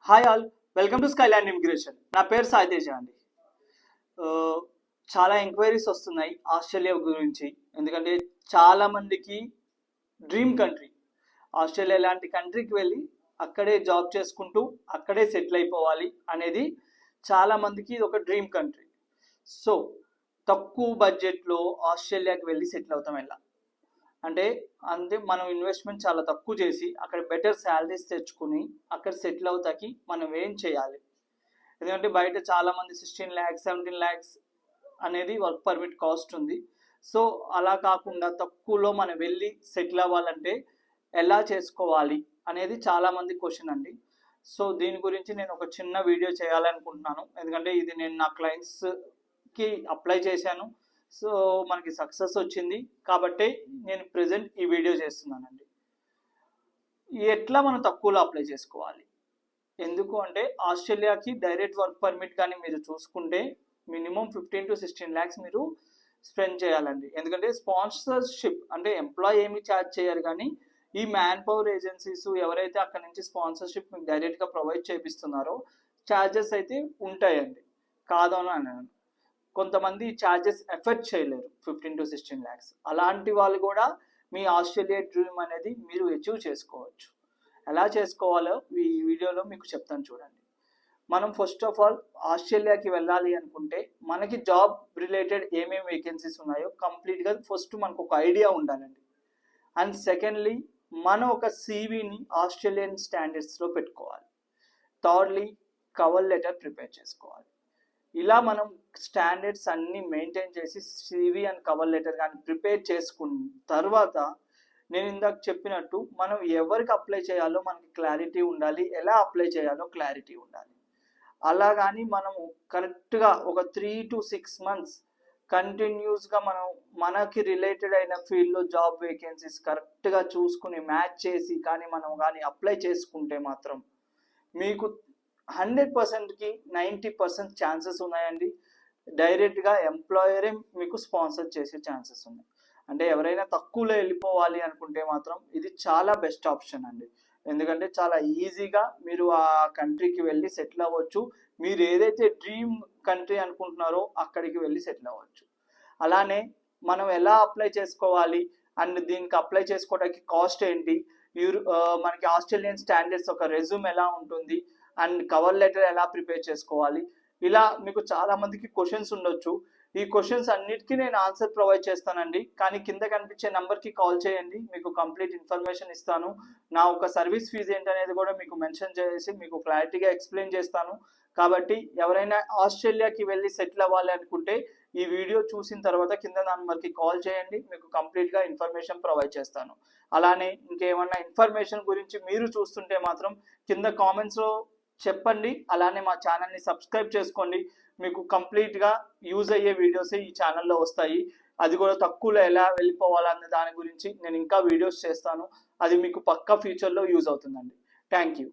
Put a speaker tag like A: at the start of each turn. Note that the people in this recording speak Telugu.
A: Hi all, welcome to Skyland immigration. నా పేరు సాయి తేజ అండి. చాలా ఎంక్వైరీస్ వస్తున్నాయి ఆస్ట్రేలియా గురించి. ఎందుకంటే చాలా మందికి డ్రీమ్ కంట్రీ ఆస్ట్రేలియా లాంటి కంట్రీకి వెళ్ళి అక్కడే జాబ్ చేసుకుంటూ అక్కడే సెటిల్ అయిపోవాలి అనేది చాలా మందికి ఇది ఒక డ్రీమ్ కంట్రీ. సో తక్కువ బడ్జెట్లో ఆస్ట్రేలియాకి వెళ్ళి సెటిల్ అవుతాం ఎలా అంటే మనం ఇన్వెస్ట్మెంట్ చాలా తక్కువ చేసి అక్కడ బెటర్ శాలరీస్ తెచ్చుకుని అక్కడ సెటిల్ అవుతాకి మనం ఏం చేయాలి? ఎందుకంటే బయట చాలా మంది 16 lakhs 17 lakhs అనేది వర్క్ పర్మిట్ కాస్ట్ ఉంది. సో అలా కాకుండా తక్కువలో మనం వెళ్ళి సెటిల్ అవ్వాలంటే ఎలా చేసుకోవాలి అనేది చాలా మంది క్వశ్చన్ అండి. సో దీని గురించి నేను ఒక చిన్న వీడియో చేయాలనుకుంటున్నాను. ఎందుకంటే ఇది నేను నా క్లయింట్స్కి అప్లై చేశాను. సో మనకి సక్సెస్ వచ్చింది కాబట్టి నేను ప్రెజెంట్ ఈ వీడియో చేస్తున్నానండి. ఎట్లా మనం తక్కువలో అప్లై చేసుకోవాలి? ఎందుకు అంటే ఆస్ట్రేలియాకి డైరెక్ట్ వర్క్ పర్మిట్ కానీ మీరు చూసుకుంటే మినిమం 15 to 16 lakhs మీరు స్పెండ్ చేయాలండి. ఎందుకంటే స్పాన్సర్షిప్ అంటే ఎంప్లాయ్ ఏమి ఛార్జ్ చేయరు, కానీ ఈ మ్యాన్ పవర్ ఏజెన్సీస్ ఎవరైతే అక్కడ నుంచి స్పాన్సర్షిప్ మీకు డైరెక్ట్గా ప్రొవైడ్ చేపిస్తున్నారో ఛార్జెస్ అయితే ఉంటాయండి, కాదని అన్నాను. కొంతమంది ఛార్జెస్ ఎఫెక్ట్ చేయలేరు 15 to 16 lakhs. అలాంటి వాళ్ళు కూడా మీ ఆస్ట్రేలియా డ్రీమ్ అనేది మీరు అచీవ్ చేసుకోవచ్చు. ఎలా చేసుకోవాలో ఈ వీడియోలో మీకు చెప్తాను చూడండి. మనం ఫస్ట్ ఆఫ్ ఆల్ ఆస్ట్రేలియాకి వెళ్ళాలి అనుకుంటే మనకి జాబ్ రిలేటెడ్ ఏమేమి వేకెన్సీస్ ఉన్నాయో కంప్లీట్గా ఫస్ట్ మనకు ఒక ఐడియా ఉండాలండి. అండ్ సెకండ్లీ మనం ఒక సివిని ఆస్ట్రేలియన్ స్టాండర్డ్స్లో పెట్టుకోవాలి. థర్డ్లీ కవర్ లెటర్ ప్రిపేర్ చేసుకోవాలి. ఇలా మనం స్టాండర్డ్స్ అన్నీ మెయింటైన్ చేసి సివి అండ్ కవర్ లెటర్ కానీ ప్రిపేర్ చేసుకున్న తర్వాత నేను ఇందాక చెప్పినట్టు మనం ఎవరికి అప్లై చేయాలో మనకి క్లారిటీ ఉండాలి, ఎలా అప్లై చేయాలో క్లారిటీ ఉండాలి. అలా కానీ మనము కరెక్ట్గా ఒక 3 to 6 months కంటిన్యూస్గా మనం మనకి రిలేటెడ్ అయిన ఫీల్డ్లో జాబ్ వేకెన్సీస్ కరెక్ట్గా చూసుకుని మ్యాచ్ చేసి కానీ మనం కానీ అప్లై చేసుకుంటే మాత్రం మీకు 100%కి 90% ఛాన్సెస్ ఉన్నాయండి. డైరెక్ట్గా ఎంప్లాయరే మీకు స్పాన్సర్ చేసే ఛాన్సెస్ ఉన్నాయి. అంటే ఎవరైనా తక్కువలో వెళ్ళిపోవాలి అనుకుంటే మాత్రం ఇది చాలా బెస్ట్ ఆప్షన్ అండి. ఎందుకంటే చాలా ఈజీగా మీరు ఆ కంట్రీకి వెళ్ళి సెటిల్ అవ్వచ్చు. మీరు ఏదైతే డ్రీమ్ కంట్రీ అనుకుంటున్నారో అక్కడికి వెళ్ళి సెటిల్ అవ్వచ్చు. అలానే మనం ఎలా అప్లై చేసుకోవాలి అండ్ దీనికి అప్లై చేసుకోవడానికి కాస్ట్ ఏంటి, మనకి ఆస్ట్రేలియన్ స్టాండర్డ్స్ ఒక రెజ్యూమ్ ఎలా ఉంటుంది అండ్ కవర్ లెటర్ ఎలా ప్రిపేర్ చేసుకోవాలి, ఇలా మీకు చాలా మందికి క్వశ్చన్స్ ఉండొచ్చు. ఈ క్వశ్చన్స్ అన్నిటికీ నేను ఆన్సర్ ప్రొవైడ్ చేస్తానండి. కానీ కింద కనిపించే నెంబర్కి కాల్ చేయండి, మీకు కంప్లీట్ ఇన్ఫర్మేషన్ ఇస్తాను. నా ఒక సర్వీస్ ఫీజు ఏంటనేది కూడా మీకు మెన్షన్ చేసి మీకు క్లారిటీగా ఎక్స్ప్లెయిన్ చేస్తాను. కాబట్టి ఎవరైనా ఆస్ట్రేలియాకి వెళ్ళి సెటిల్ అవ్వాలి అనుకుంటే ఈ వీడియో చూసిన తర్వాత కింద నెంబర్కి కాల్ చేయండి, మీకు కంప్లీట్గా ఇన్ఫర్మేషన్ ప్రొవైడ్ చేస్తాను. అలానే ఇంకేమన్నా ఇన్ఫర్మేషన్ గురించి మీరు చూస్తుంటే మాత్రం కింద కామెంట్స్లో చెప్పండి. అలానే మా ఛానల్ని సబ్స్క్రైబ్ చేసుకోండి. మీకు కంప్లీట్గా యూజ్ అయ్యే వీడియోస్ ఈ ఛానల్లో వస్తాయి. అది కూడా తక్కువలో ఎలా వెళ్ళిపోవాలన్న దాని గురించి నేను ఇంకా వీడియోస్ చేస్తాను. అది మీకు పక్కా ఫ్యూచర్లో యూజ్ అవుతుందండి. Thank you.